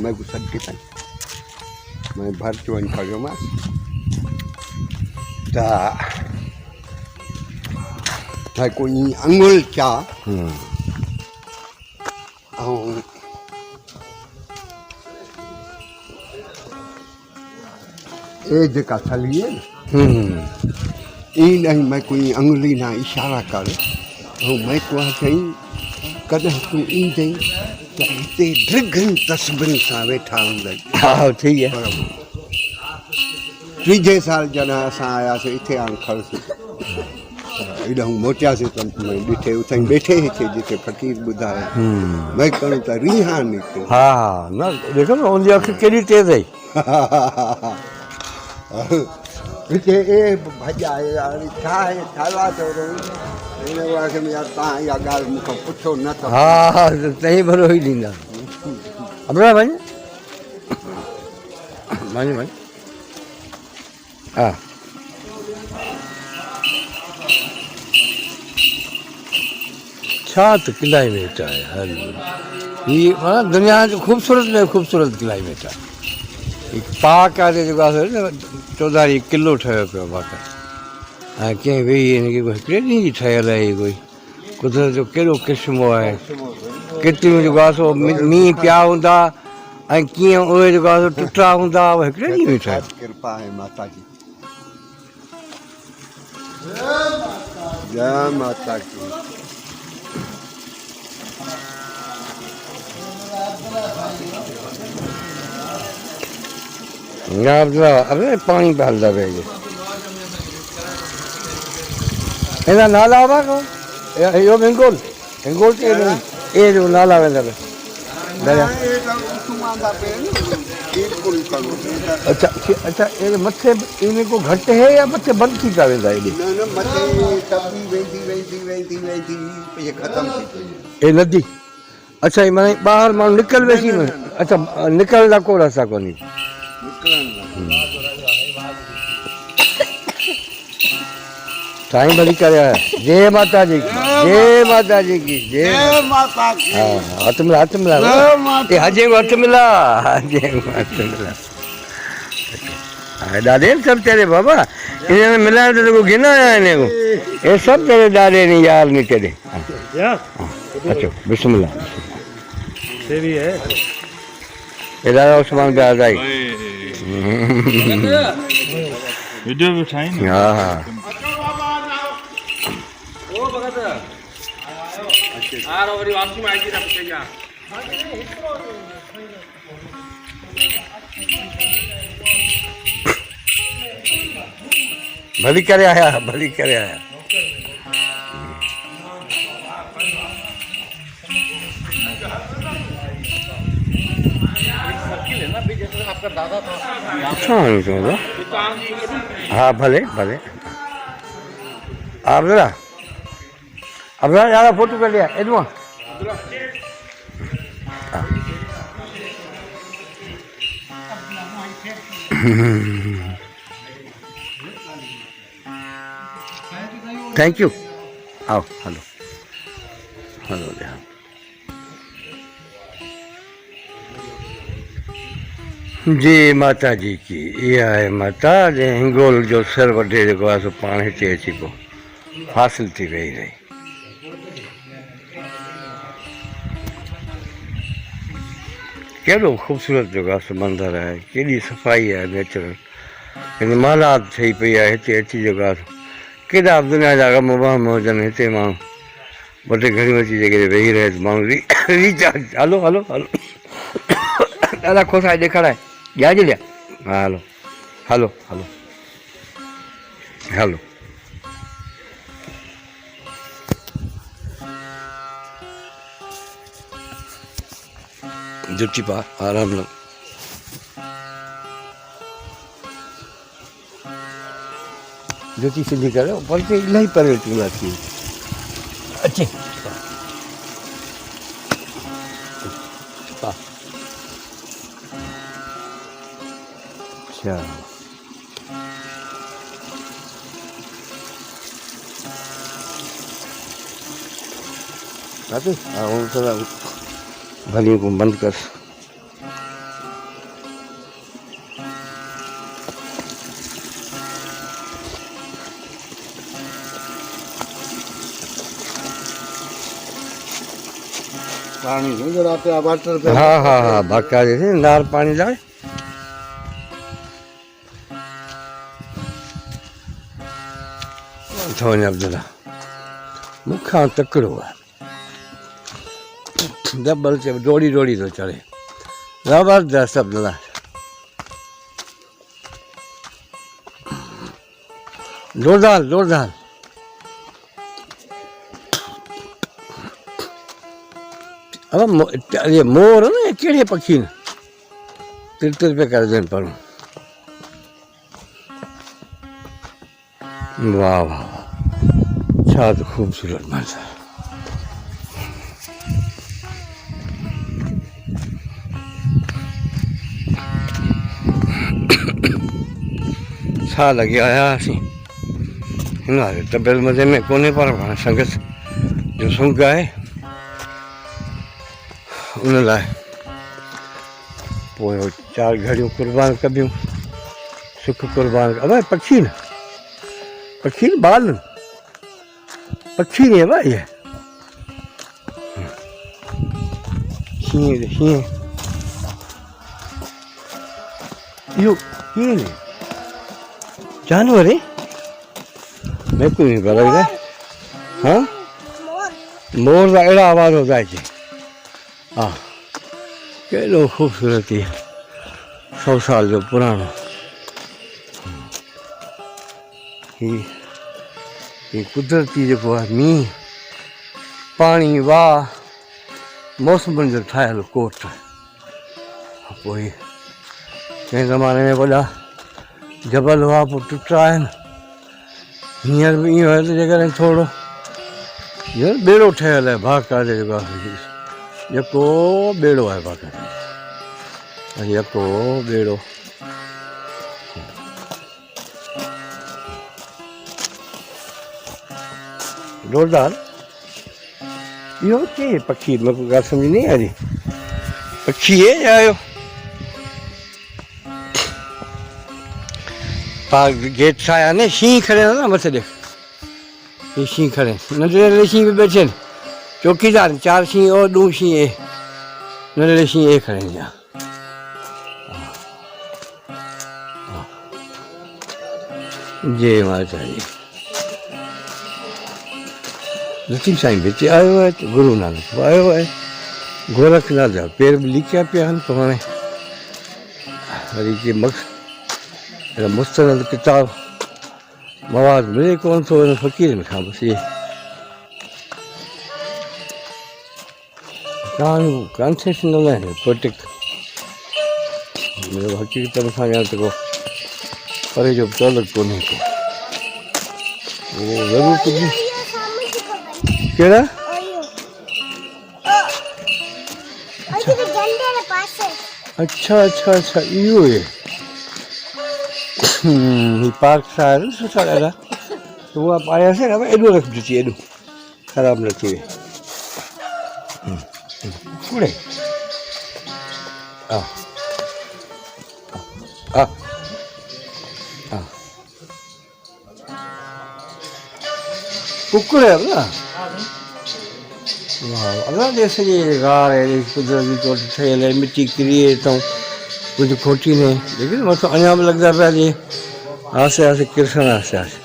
मैं गुस्सा कितना मैं भर चुन खड़ो मां ता था कोई अंगुल चा और ए जेका थली है ई नहीं मैं कोई अंगुली ना इशारा कर और मैं को चई कदे तू ईंदे त हिते ड्रिगन तस्बिन सां वेठा हूंदा हा ठीक है टीजे साल जॾहिं असां आयासीं हिते हाणे खड़िसी एॾा मोटियासीं त मैं ॾिठे उतां वेठे हिते जिते फ़क़ीर ॿुधाए मैं करूं त रिहा निकितो हा हा न देखो ना उनकी अख केड़ी तेज है हिते ए भॼा यार छा आहे ठाला चओ हिन वाखे में यार तव्हां इहा ॻाल्हि मूंखां पुछो न त हा हा तई भलो ही ॾींदा अमरा वञ वञ वञ हा छा त क्लाइमेट आहे हल ही दुनिया जो खूबसूरत में खूबसूरत क्लाइमेट आहे पाक आहे जेको आहे न चौधारी किलो ठहियो पियो पाक ऐं कंहिं वेही हिनखे कोई हिकिड़े ॾींहं जी ठहियल आहे कोई कुदरत जो कहिड़ो क़िस्मो आहे केतिरियूं जेको आहे सो मींहं पिया हूंदा ऐं कीअं उहे जेको आहे सो टुटा हूंदा उहे हिकिड़े ॾींहं में ठहिया कृपा आहे माता जी जय माता की अरे पानी डालदा रहिजे हिन नाला हुआ को इहो हिंगोल हिंगोल ए जो नाला वेंदा पिया अच्छा अच्छा ये मथे इन्हें को घटि है या मथे बंद थी था वेंदा हेॾे न मथे तपी वेंदी ख़त्म थी ए नदी अच्छा ये माने ॿाहिरि माण्हू निकल वेसी में अच्छा निकिरण लाइ को रास्ता कोन्हे साईं भली करे जय माता जी की जय माता जी की जय माता की हाँ हथ मिला ये हजे को हथ मिला हजे को हथ मिला दादे सब तेरे बाबा इन्हें मिला तो गिना है इन्हें को ये सब तेरे दादे ने यार नहीं तेरे अच्छा बिस्मिल्लाह से भी है ये दादा उस्मान दादा ही वीडियो भी उठाई ना हाँ हाँ भली करे आया अच्छा हाँ भले भले आप जरा ज़्यादा फोटो कर लिया एडवा थैंक यू आओ हेलो हेलो जी माता जी की इहा आहे माता जे हिंगोल जो सर वढे जेको आहे सो पाण हिते अची पोइ हासिल थी वेही रही केॾो ख़ूबसूरत जेको आहे सो मंदरु आहे केॾी सफ़ाई आहे नेचुरल यानी महलात ठही पई आहे हिते अची जेको आहे केॾा बि दुनिया जा ग़म वहम हुजनि हिते माण्हू ॿ टे घड़ियूं अची जेके वेही रहे माण्हू रिचार्ज हलो हलो हलो ॾाढा खोसा ॾेखाराए ॻाज लिया हा हलो हलो हलो हलो जुटी पा आराम लो जुटी सिधी करे पर ते इलाही परे टूला थी अचे अच्छा आते हाँ थोड़ा भली को बंद कर पानी नजर आते हैं वाटर पे। हाँ हाँ हाँ बाका जैसे नार पानी जाए थोड़ी अब्दुल्ला मुखा तकड़ो है डबल से डोड़ी डोड़ी तो चढ़े जबरदस्त अब्दुल्ला जोरदार जोरदार अब ये मोर है ना ये केड़े पक्षी ने तिर तिर पे कर देन पर वाह वाह अच्छा तो खूबसूरत मंजर छा लॻी आयासीं हिन वारे तबियत मज़े में कोन्हे पर पाण संगत जो सुंग आहे उन लाइ पोइ 4 घड़ियूं कुर्बान कबियूं सुख कुर्बान अबे पक्षी न बाल पक्षी नहीं है भाई ये शीं यो ये नहीं जानवर है मेरे को नहीं पता है हाँ मोर का एड़ा आवाज होता है हाँ केॾो खूबसूरती है 100 साल जो पुरानो ये कुदरती जो है मींह पानी वाह मौसम जो ठाहियल कोट पोइ कंहिं ज़माने में वॾा जबल हुआ पोइ टुटा आहिनि हींअर बि ईअं आहे त जेकॾहिं थोरो हींअर ॿेड़ो ठहियल आहे बाक़ाइदे जेको आहे यको ॿेड़ो आहे बाक़ाइदे यको ॿेड़ो जोरदार इहो के पक्षी मेरे को ॻाल्हि सम्झ नहीं आ रही पक्षी है या यो गेट ठाहिया ने शीं खड़े ना मथे देख ये शीं खड़े नंढड़े शीं पे बैठे चौकीदार 4 शीं और 2 शीं है नंढड़े शीं ये खड़े हैं जय माता जी लतीफ़ साईं बिच आयो है तो गुरु नानक आयो है गोरखनाथ जा पेर भी लिखिया पिया आहिनि तो हाणे वरी के मुस्तनद किताब मवाद मिले कोन थो हिन फ़क़ीर में खां बसि इहे कॉन्सेशनल आहिनि पोइटिक हक़ीक़त में सां ॼाण त को परे जो तौलत कोन्हे को उहो ज़रूरु कुझु केड़ा अच्छा अच्छा अच्छा इहो आहे पार्क सां सुठा ॾाढा त उहा पायासीं न एॾो रखिजो थी एॾो ख़राबु न थी वई कूड़े हा हा हा कुकुर है ना अगर जैसे ये गार है कुदरती तौर पर ठहियल है मिट्टी किरी है तो कुछ खोटी नहीं लेकिन मत अञा भी लगता पिया जी आसे आसे कृष्ण आसे आसे